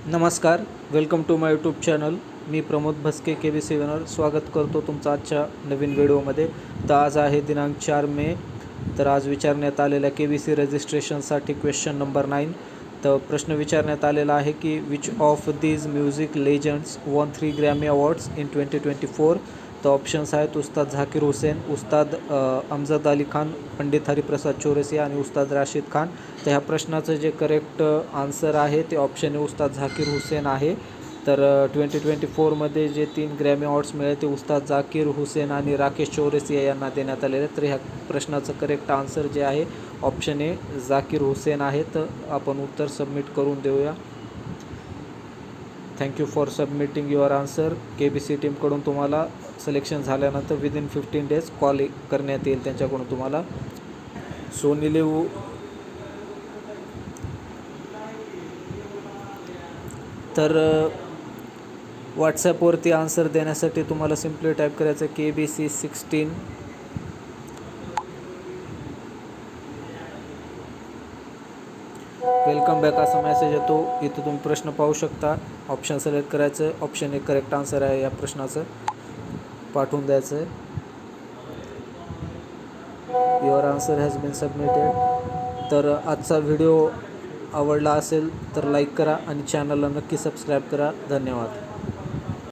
नमस्कार, welcome to my YouTube channel. मी Pramod Bhaske KBC winner स्वागत करतो तुमचं आजच्या नवीन व्हिडिओमध्ये. तर आज आहे दिनांक 4 मे. तर आज विचारण्यात आलेल्या KBC रजिस्ट्रेशनसाठी क्वेश्चन नंबर 9. तर प्रश्न विचारण्यात आलेला आहे की which of these music legends won 3 Grammy awards in 2024. तर ऑप्शन्स आहेत उस्ताद झाकीर हुसेन, उस्ताद अमजद अली खान, पंडित हरिप्रसाद चौरसिया आणि उस्ताद राशिद खान. तर ह्या प्रश्नाचं जे करेक्ट आन्सर आहे ते ऑप्शन उस्ताद झाकीर हुसेन आहे. तर 2024मध्ये जे 3 ग्रॅमी अवॉर्ड्स मिळाले ते उस्ताद झाकीर हुसेन आणि राकेश चौरसिया यांना देण्यात आलेले. तर ह्या प्रश्नाचं करेक्ट आन्सर जे आहे ऑप्शन ए झाकीर हुसेन आहे. तर आपण उत्तर सबमिट करून देऊया. Thank you for submitting your answer. KBC टीमकडून तुम्हाला सिलेक्शन झाल्यानंतर विदिन 15 डेज कॉल करण्यात येईल त्यांच्याकडून तुम्हाला. सोनी लिव्ह तर व्हॉट्सॲपवरती आन्सर देण्यासाठी तुम्हाला सिम्पली टाईप करायचं KBC 16. वेलकम बॅक असा मेसेज येतो. इथं तुम्ही प्रश्न पाहू शकता. ऑप्शन सिलेक्ट करायचं. ऑप्शन एक करेक्ट आन्सर आहे या प्रश्नाचं. पाठवून द्यायचं आहे. Your answer has been submitted. तर आजचा व्हिडिओ आवडला असेल तर लाईक करा आणि चॅनलला नक्की सबस्क्राईब करा. धन्यवाद.